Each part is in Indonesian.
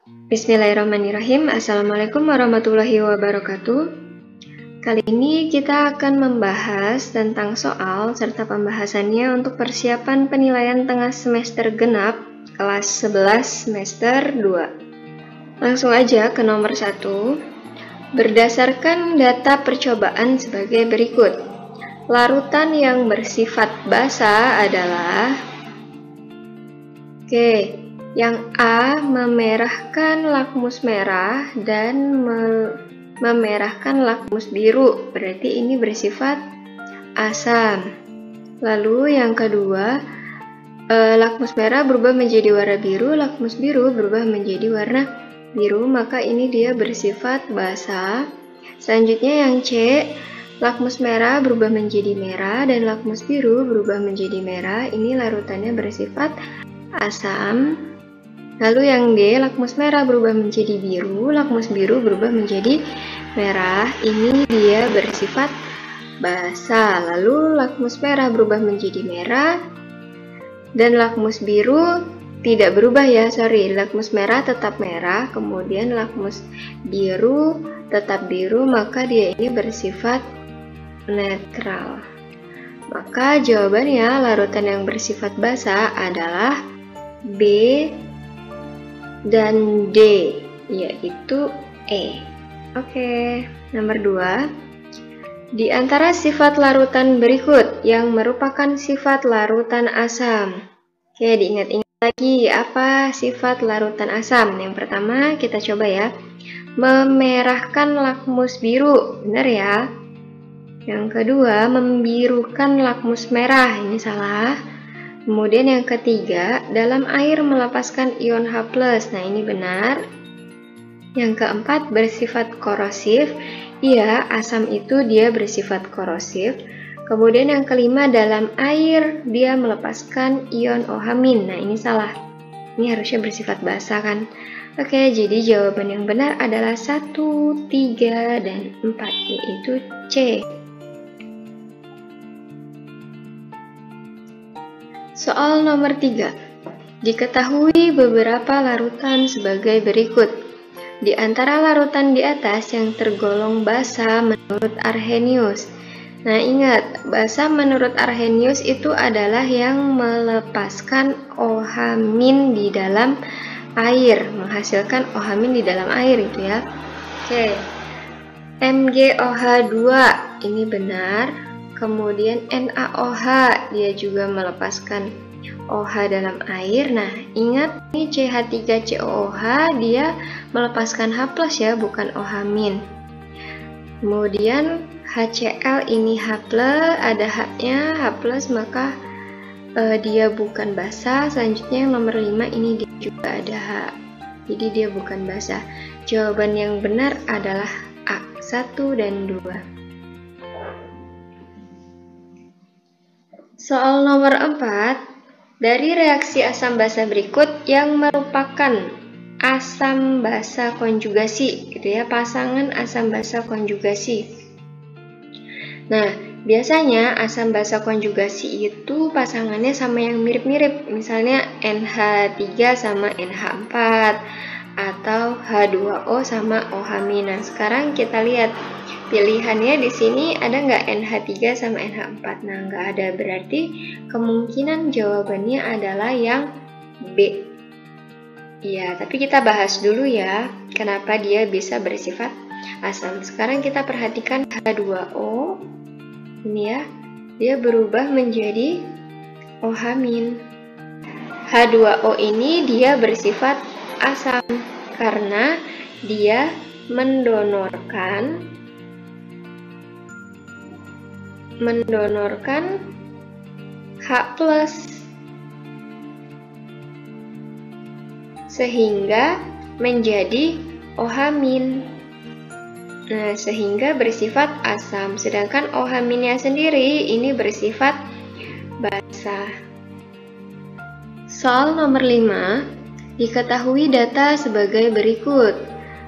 Bismillahirrahmanirrahim. Assalamualaikum warahmatullahi wabarakatuh. Kali ini kita akan membahas tentang soal serta pembahasannya untuk persiapan penilaian tengah semester genap kelas 11 semester 2. Langsung aja ke nomor 1. Berdasarkan data percobaan sebagai berikut. Larutan yang bersifat basa adalah yang A memerahkan lakmus merah dan memerahkan lakmus biru, berarti ini bersifat asam. Lalu yang kedua, lakmus merah berubah menjadi warna biru, lakmus biru berubah menjadi warna biru, maka ini dia bersifat basa. Selanjutnya yang C, lakmus merah berubah menjadi merah dan lakmus biru berubah menjadi merah, ini larutannya bersifat asam. Lalu yang D, lakmus merah berubah menjadi biru, lakmus biru berubah menjadi merah, ini dia bersifat basa. Lalu lakmus merah berubah menjadi merah dan lakmus biru tidak berubah ya, lakmus merah tetap merah, kemudian lakmus biru tetap biru, maka dia ini bersifat netral. Maka jawabannya larutan yang bersifat basa adalah B dan D, yaitu E. Oke, nomor 2. Di antara sifat larutan berikut yang merupakan sifat larutan asam. Oke, diingat-ingat lagi apa sifat larutan asam. Yang pertama kita coba ya. Memerahkan lakmus biru, benar ya. Yang kedua, membirukan lakmus merah, ini salah. Kemudian yang ketiga, dalam air melepaskan ion H+. Nah, ini benar. Yang keempat, bersifat korosif. Iya, asam itu dia bersifat korosif. Kemudian yang kelima, dalam air dia melepaskan ion OH-. Nah, ini salah. Ini harusnya bersifat basa kan? Oke, jadi jawaban yang benar adalah 1, 3, dan 4, yaitu C. Soal nomor 3. Diketahui beberapa larutan sebagai berikut. Di antara larutan di atas yang tergolong basa menurut Arrhenius. Nah, ingat, basa menurut Arrhenius itu adalah yang melepaskan OH- di dalam air, menghasilkan OH- di dalam air itu ya. Oke. MgOH2 ini benar. Kemudian NaOH, dia juga melepaskan OH dalam air. Nah, ingat ini CH3COOH, dia melepaskan H+ ya, bukan OH-. Kemudian HCl ini H+, ada H-nya, H+, maka dia bukan basa. Selanjutnya yang nomor 5 ini dia juga ada H. Jadi dia bukan basa. Jawaban yang benar adalah A, 1 dan 2. Soal nomor 4, dari reaksi asam basa berikut yang merupakan asam basa konjugasi, gitu ya, pasangan asam basa konjugasi. Nah, biasanya asam basa konjugasi itu pasangannya sama yang mirip-mirip, misalnya NH3 sama NH4 atau H2O sama OH-. Nah, sekarang kita lihat pilihannya di sini ada nggak NH3 sama NH4? Nah, nggak ada, berarti kemungkinan jawabannya adalah yang B. Iya, tapi kita bahas dulu ya, kenapa dia bisa bersifat asam. Sekarang kita perhatikan H2O, ini ya, dia berubah menjadi OH-. H2O ini dia bersifat asam karena dia mendonorkan H+, sehingga menjadi OH-. Nah, sehingga bersifat asam, sedangkan OH-nya sendiri ini bersifat basa. Soal nomor 5, diketahui data sebagai berikut.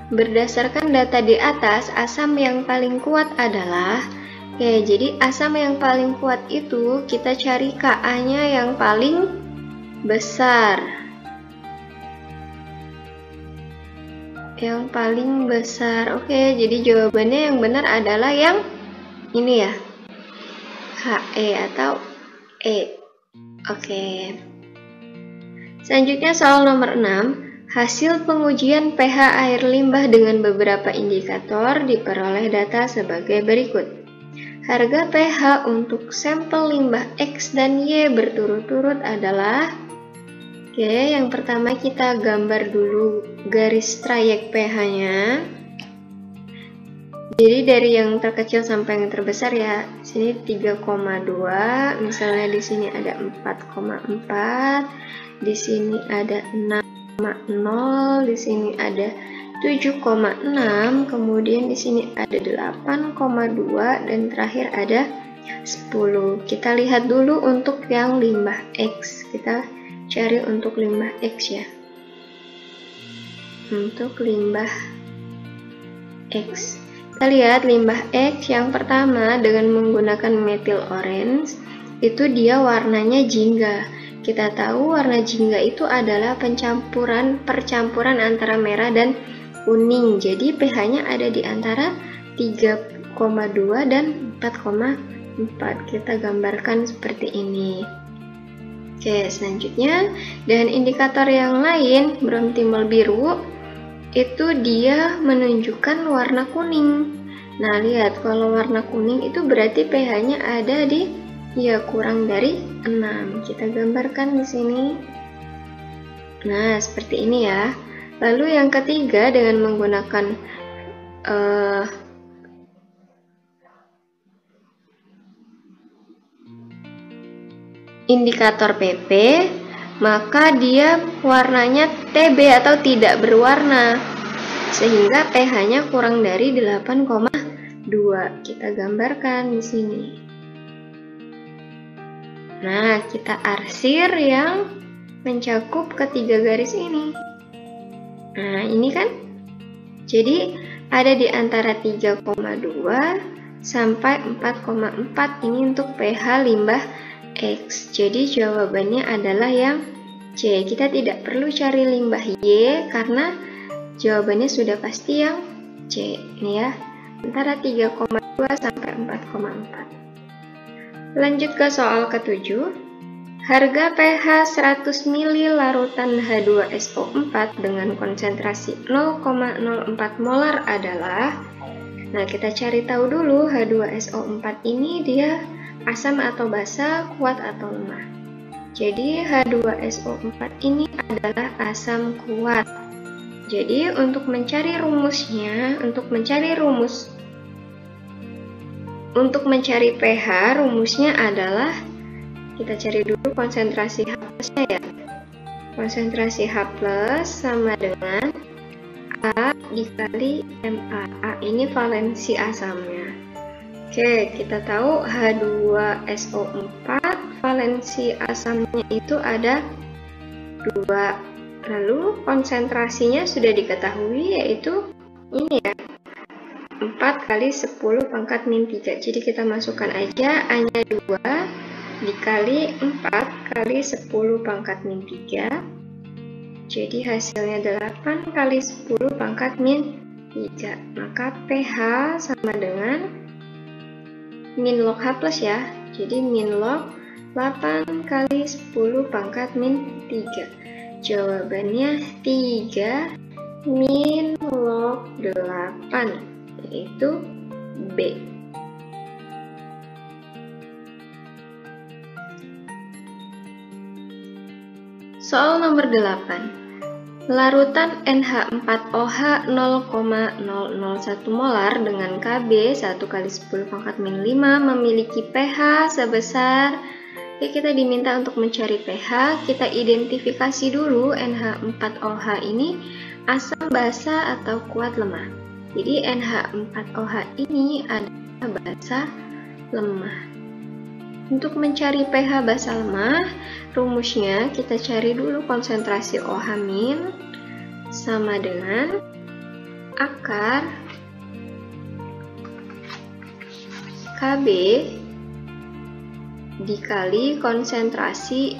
Berdasarkan data di atas, asam yang paling kuat adalah jadi asam yang paling kuat itu kita cari Ka-nya yang paling besar. Yang paling besar. Oke, jadi jawabannya yang benar adalah yang ini ya. HE atau E. Oke. Selanjutnya soal nomor 6. Hasil pengujian pH air limbah dengan beberapa indikator diperoleh data sebagai berikut. Harga pH untuk sampel limbah X dan Y berturut-turut adalah. Oke, yang pertama kita gambar dulu garis trayek pH-nya. Jadi dari yang terkecil sampai yang terbesar ya. Sini 3,2, misalnya di sini ada 4,4, di sini ada 6,0, di sini ada 7,6, kemudian di sini ada 8,2 dan terakhir ada 10. Kita lihat dulu untuk yang limbah X. Kita cari untuk limbah X ya. Untuk limbah X. Kita lihat limbah X yang pertama dengan menggunakan methyl orange, itu dia warnanya jingga. Kita tahu warna jingga itu adalah percampuran antara merah dan kuning. Jadi pH-nya ada di antara 3,2 dan 4,4. Kita gambarkan seperti ini. Oke, selanjutnya dengan indikator yang lain belum timbul biru, itu dia menunjukkan warna kuning. Nah, lihat kalau warna kuning itu berarti pH-nya ada di kurang dari 6. Kita gambarkan di sini. Nah, seperti ini ya. Lalu yang ketiga dengan menggunakan indikator PP, maka dia warnanya TB atau tidak berwarna, sehingga pH-nya kurang dari 8,2. Kita gambarkan di sini. Nah, kita arsir yang mencakup ketiga garis ini. Nah, ini kan. Jadi ada di antara 3,2 sampai 4,4 ini untuk pH limbah X. Jadi jawabannya adalah yang C. Kita tidak perlu cari limbah Y karena jawabannya sudah pasti yang C. Ini ya, antara 3,2 sampai 4,4. Lanjut ke soal ke-7. Harga pH 100 ml larutan H2SO4 dengan konsentrasi 0,04 molar adalah. Nah, kita cari tahu dulu H2SO4 ini dia asam atau basa, kuat atau lemah. Jadi H2SO4 ini adalah asam kuat. Jadi untuk mencari rumusnya, untuk mencari pH, rumusnya adalah kita cari dulu konsentrasi H plusnya ya. Konsentrasi H plus sama dengan A dikali MA. A ini valensi asamnya. Oke, kita tahu H2SO4 valensi asamnya itu ada 2. Lalu konsentrasinya sudah diketahui yaitu ini ya, 4 kali 10 pangkat min 3. Jadi kita masukkan aja A-nya 2 dikali 4 kali 10 pangkat min 3. Jadi hasilnya 8 kali 10 pangkat min 3. Maka pH sama dengan min log H plus ya. Jadi min log 8 kali 10 pangkat min 3. Jawabannya 3 min log 8, yaitu B. Soal nomor 8. Larutan NH4OH 0,001 molar dengan Kb 1 kali 10 pangkat min 5 memiliki pH sebesar. Kita diminta untuk mencari pH. Kita identifikasi dulu NH4OH ini asam basa atau kuat lemah. Jadi NH4OH ini adalah basa lemah. Untuk mencari pH basa lemah, rumusnya kita cari dulu konsentrasi OH- sama dengan akar Kb dikali konsentrasi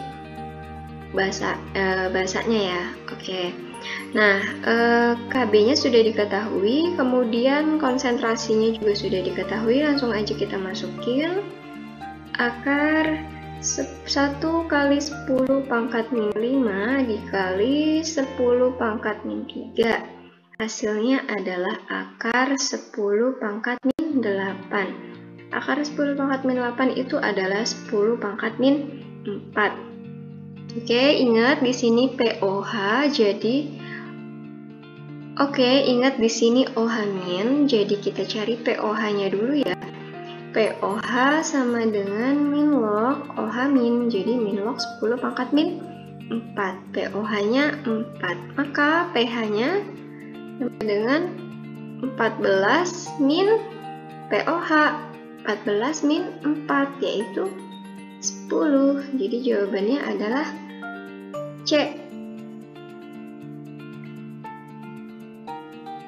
basanya ya. Oke. Nah, Kb-nya sudah diketahui, kemudian konsentrasinya juga sudah diketahui. Langsung aja kita masukin akar 1 kali 10 pangkat min 5 dikali 10 pangkat min 3. Hasilnya adalah akar 10 pangkat min 8. Akar 10 pangkat min 8 itu adalah 10 pangkat min 4. Oke, ingat di sini POH, ingat di sini OH min, jadi kita cari POH-nya dulu ya. POH sama dengan min log OH min, jadi min log 10 pangkat min 4. POH-nya 4, maka pH-nya sama dengan 14 min POH. 14 min 4 yaitu 10. Jadi jawabannya adalah C.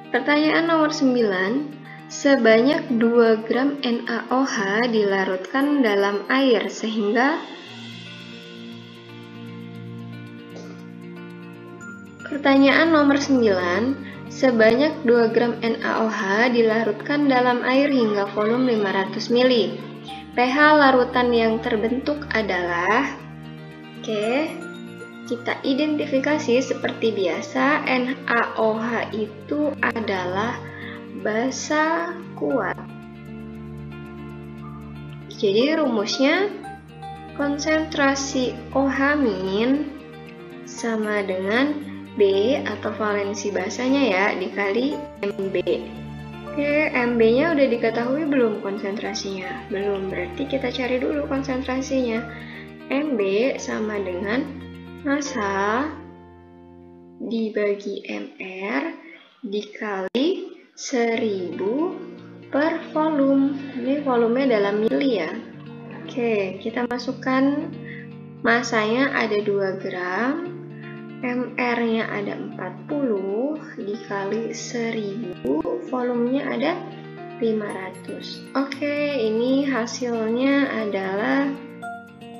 Pertanyaan nomor 9. Sebanyak 2 gram NaOH dilarutkan dalam air sehingga Pertanyaan nomor 9. Sebanyak 2 gram NaOH dilarutkan dalam air hingga volume 500 ml. pH larutan yang terbentuk adalah kita identifikasi seperti biasa. NaOH itu adalah basa kuat. Jadi rumusnya konsentrasi OH min sama dengan B atau valensi basanya ya dikali Mb. Oke, Mb-nya udah diketahui belum konsentrasinya? Belum, berarti kita cari dulu konsentrasinya. Mb sama dengan massa dibagi Mr dikali 1000 per volume. Ini volumenya dalam mili ya. Oke, kita masukkan massanya ada 2 gram, MR-nya ada 40 dikali 1000, volumenya ada 500. Oke, ini hasilnya adalah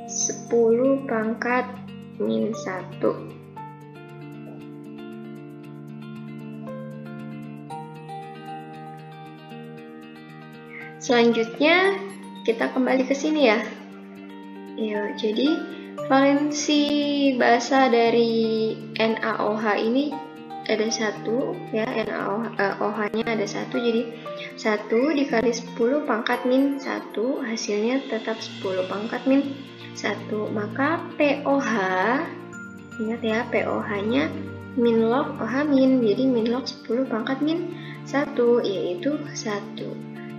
10 pangkat min 1. Selanjutnya kita kembali ke sini ya. Jadi valensi basa dari NaOH ini ada 1 ya, NaOH-nya ada 1, jadi 1 dikali 10 pangkat min 1, hasilnya tetap 10 pangkat min 1. Maka POH, ingat ya, POH-nya min log OH min, jadi min log 10 pangkat min 1, yaitu 1.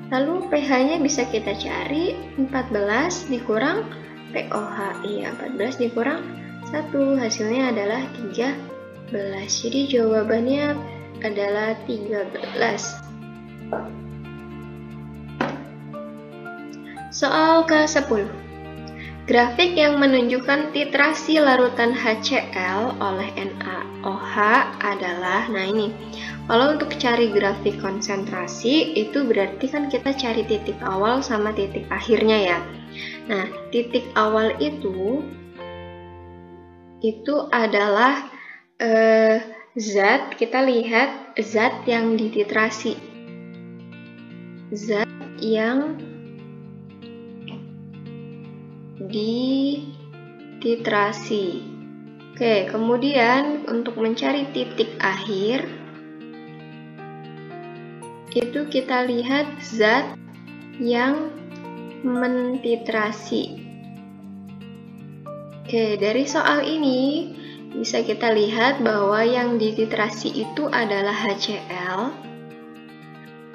Lalu pH-nya bisa kita cari 14 dikurang POH. 14 dikurang 1, hasilnya adalah 13. Jadi jawabannya adalah 13. Soal ke-10. Grafik yang menunjukkan titrasi larutan HCl oleh NaOH adalah, nah ini, kalau untuk cari grafik konsentrasi itu berarti kan kita cari titik awal sama titik akhirnya ya. Nah, titik awal itu adalah zat, kita lihat zat yang dititrasi. Zat yang dititrasi. Oke, kemudian untuk mencari titik akhir itu kita lihat zat yang mentitrasi. Oke, dari soal ini bisa kita lihat bahwa yang dititrasi itu adalah HCl.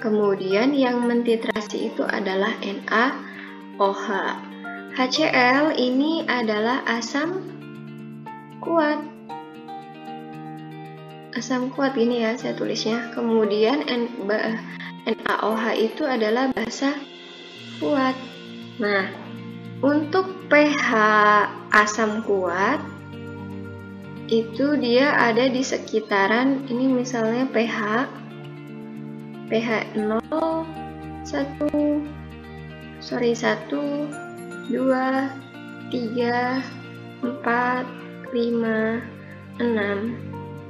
Kemudian yang mentitrasi itu adalah NaOH. HCl ini adalah asam kuat. Asam kuat gini ya saya tulisnya. Kemudian NaOH itu adalah basa kuat. Nah, untuk pH asam kuat itu dia ada di sekitaran ini, misalnya pH 0, 1, 2, 3, 4, 5, 6,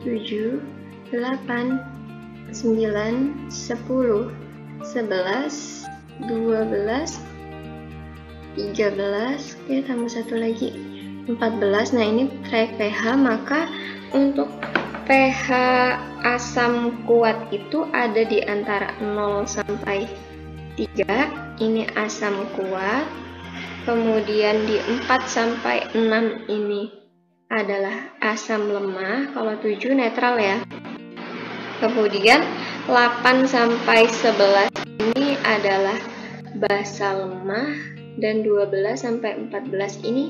7, 8, 9, 10, 11, 8, 9, 10, 11, 12, 13, oke tambah satu lagi 14. Nah ini trayek pH, maka untuk pH asam kuat itu ada di antara 0 sampai 3, ini asam kuat. Kemudian di 4 sampai 6 ini adalah asam lemah, kalau 7 netral ya. Kemudian 8 sampai 11 ini adalah basa lemah, dan 12 sampai 14 ini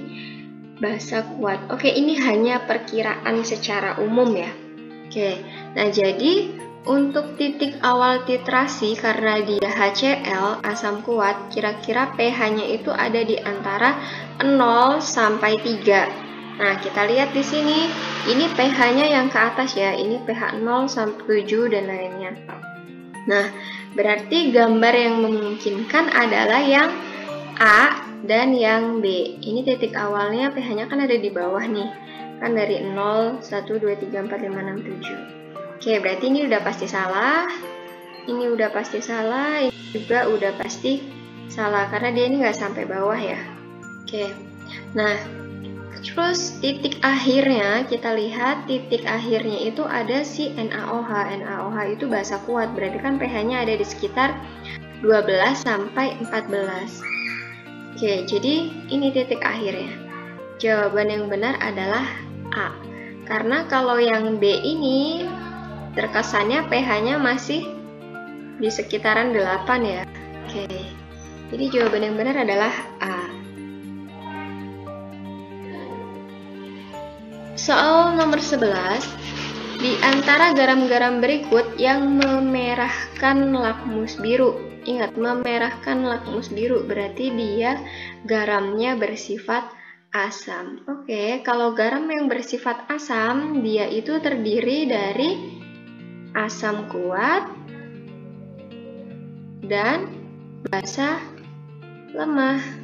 basa kuat. Oke, ini hanya perkiraan secara umum ya. Oke, nah jadi untuk titik awal titrasi, karena dia HCl, asam kuat, kira-kira pH-nya itu ada di antara 0 sampai 3. Nah, kita lihat di sini, ini pH-nya yang ke atas ya, ini pH 0 sampai 7 dan lainnya. Nah, berarti gambar yang memungkinkan adalah yang A dan yang B. Ini titik awalnya pH-nya kan ada di bawah nih, kan dari 0, 1, 2, 3, 4, 5, 6, 7. Oke, berarti ini udah pasti salah, ini udah pasti salah, ini juga udah pasti salah, karena dia ini nggak sampai bawah ya. Oke, nah terus titik akhirnya, kita lihat titik akhirnya itu ada si NaOH. NaOH itu basa kuat, berarti kan pH-nya ada di sekitar 12 sampai 14. Oke, jadi ini titik akhirnya. Jawaban yang benar adalah A. Karena kalau yang B ini terkesannya pH-nya masih di sekitaran 8 ya. Oke. Jadi jawaban yang benar adalah A. Soal nomor 11. Di antara garam-garam berikut yang memerahkan lakmus biru. Ingat, memerahkan lakmus biru berarti dia garamnya bersifat asam. Oke, kalau garam yang bersifat asam, dia itu terdiri dari asam kuat dan basa lemah.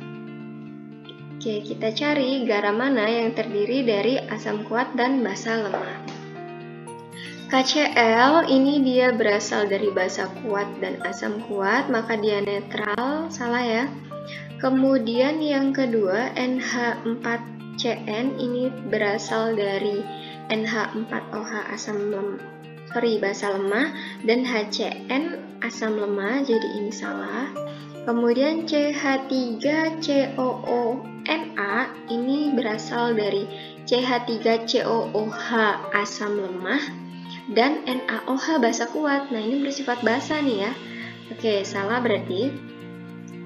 Oke, kita cari garam mana yang terdiri dari asam kuat dan basa lemah. KCl ini dia berasal dari basa kuat dan asam kuat, maka dia netral, salah ya. Kemudian yang kedua, NH4CN ini berasal dari NH4OH basa lemah, dan HCN asam lemah, jadi ini salah. Kemudian CH3COONA ini berasal dari CH3COOH asam lemah dan NaOH basa kuat. Nah, ini bersifat basa nih ya. Oke, salah berarti.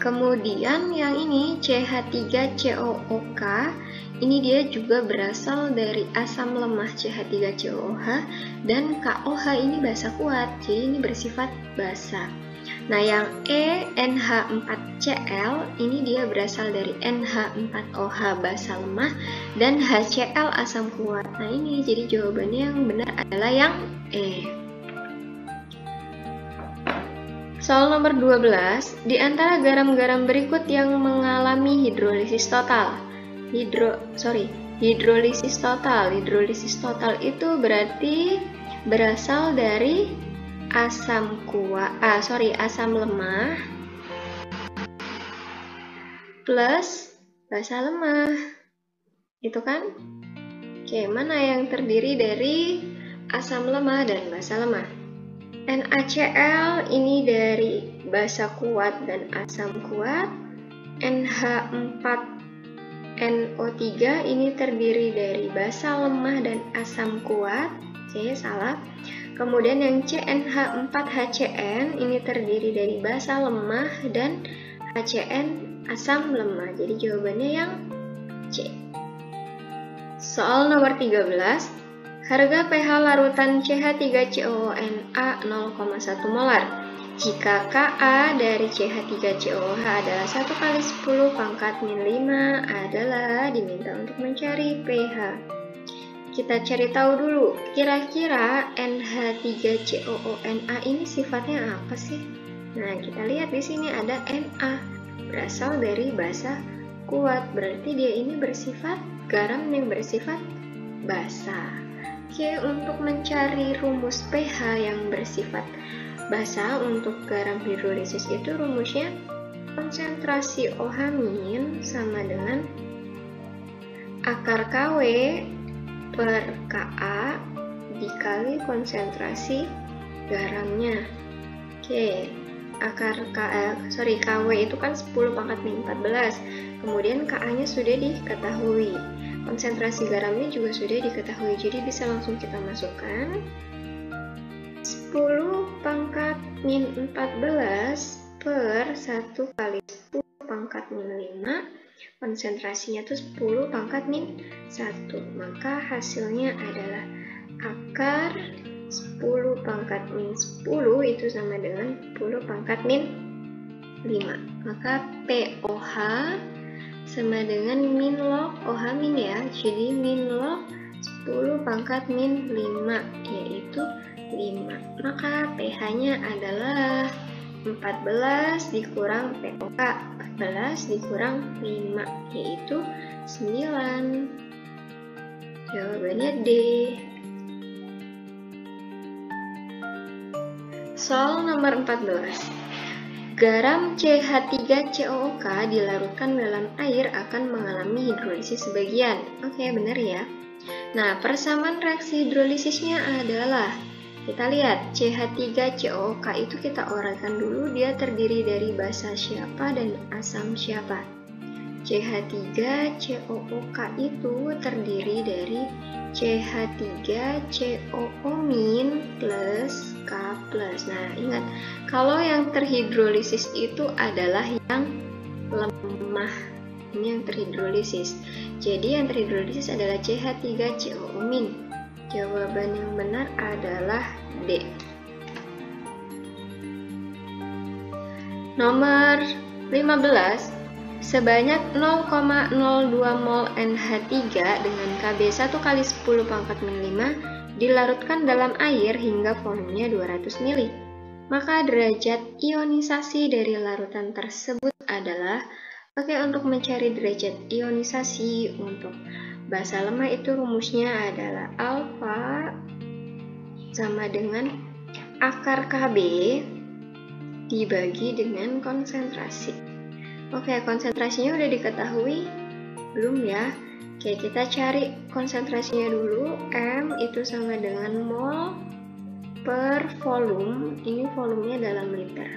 Kemudian yang ini CH3COOK, ini dia juga berasal dari asam lemah CH3COOH, dan KOH ini basa kuat, jadi ini bersifat basa. Nah, yang E, NH4Cl, ini dia berasal dari NH4OH basa lemah, dan HCl asam kuat. Nah, ini jadi jawabannya yang benar adalah yang E. Soal nomor 12, di antara garam-garam berikut yang mengalami hidrolisis total. Hidrolisis total itu berarti berasal dari asam lemah plus basa lemah. Itu kan? Oke, mana yang terdiri dari asam lemah dan basa lemah? NaCl ini dari basa kuat dan asam kuat. NH4NO3 ini terdiri dari basa lemah dan asam kuat. Oke, salah. Kemudian yang CNH4HCN ini terdiri dari basa lemah dan HCN asam lemah. Jadi jawabannya yang C. Soal nomor 13. Harga pH larutan CH3COONA 0,1 molar. Jika Ka dari CH3COOH adalah 1 kali 10 pangkat min 5 adalah diminta untuk mencari pH. Kita cari tahu dulu, kira-kira NH3COONA ini sifatnya apa sih? Nah, kita lihat di sini ada Na, berasal dari basa kuat, berarti dia ini bersifat garam yang bersifat basa. Oke, untuk mencari rumus pH yang bersifat basa untuk garam hidrolisis itu rumusnya konsentrasi OH- sama dengan akar KW per Ka dikali konsentrasi garamnya. Oke, KW itu kan 10 pangkat min 14, kemudian Ka-nya sudah diketahui, konsentrasi garamnya juga sudah diketahui, jadi bisa langsung kita masukkan 10 pangkat min 14 per 1 kali 10 pangkat min 5, konsentrasinya itu 10 pangkat min 1, maka hasilnya adalah akar 10 pangkat min 10 itu sama dengan 10 pangkat min 5, maka POH sama dengan min log OH min ya, jadi min log 10 pangkat min 5 yaitu 5, maka pH-nya adalah 14 dikurang POH, 14 dikurang 5 yaitu 9. Jawabannya D. Soal nomor 14. Garam CH3COOK dilarutkan dalam air akan mengalami hidrolisis sebagian. Oke, benar ya. Nah, persamaan reaksi hidrolisisnya adalah, kita lihat CH3COOK itu kita uraikan dulu, dia terdiri dari basa siapa dan asam siapa. CH3COOK itu terdiri dari CH3COO- plus K+. Nah, ingat, kalau yang terhidrolisis itu adalah yang lemah. Ini yang terhidrolisis. Jadi yang terhidrolisis adalah CH3COO-. Jawaban yang benar adalah D. Nomor 15. Sebanyak 0,02 mol NH3 dengan Kb 1 kali 10 pangkat min 5 dilarutkan dalam air hingga volumenya 200 ml. Maka derajat ionisasi dari larutan tersebut adalah, untuk mencari derajat ionisasi untuk basa lemah itu rumusnya adalah alfa sama dengan akar Kb dibagi dengan konsentrasi. Konsentrasinya udah diketahui belum ya? Oke, kita cari konsentrasinya dulu. M itu sama dengan mol per volume. Ini volumenya dalam liter.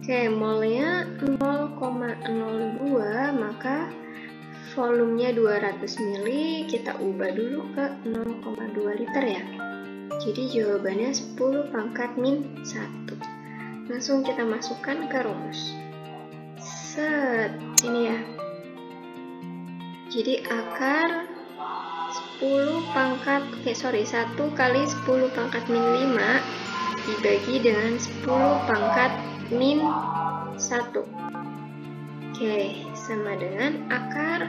Oke, molnya 0,02, maka volumenya 200 ml. Kita ubah dulu ke 0,2 liter ya. Jadi jawabannya 10 pangkat min 1. Langsung kita masukkan ke rumus. Ini ya. Jadi akar 1 kali 10 pangkat min 5 dibagi dengan 10 pangkat min 1. Oke, sama dengan akar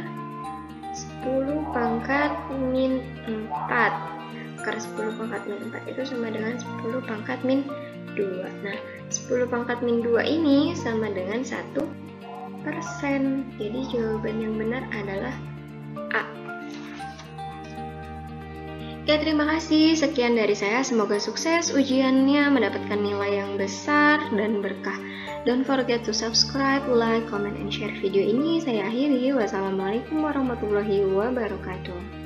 10 pangkat min 4. Akar 10 pangkat min 4 itu sama dengan 10 pangkat min 2. Nah, 10 pangkat min 2 ini sama dengan 1%. Jadi jawaban yang benar adalah A. Oke, terima kasih. Sekian dari saya. Semoga sukses ujiannya, mendapatkan nilai yang besar dan berkah. Don't forget to subscribe, like, comment, and share video ini. Saya akhiri. Wassalamualaikum warahmatullahi wabarakatuh.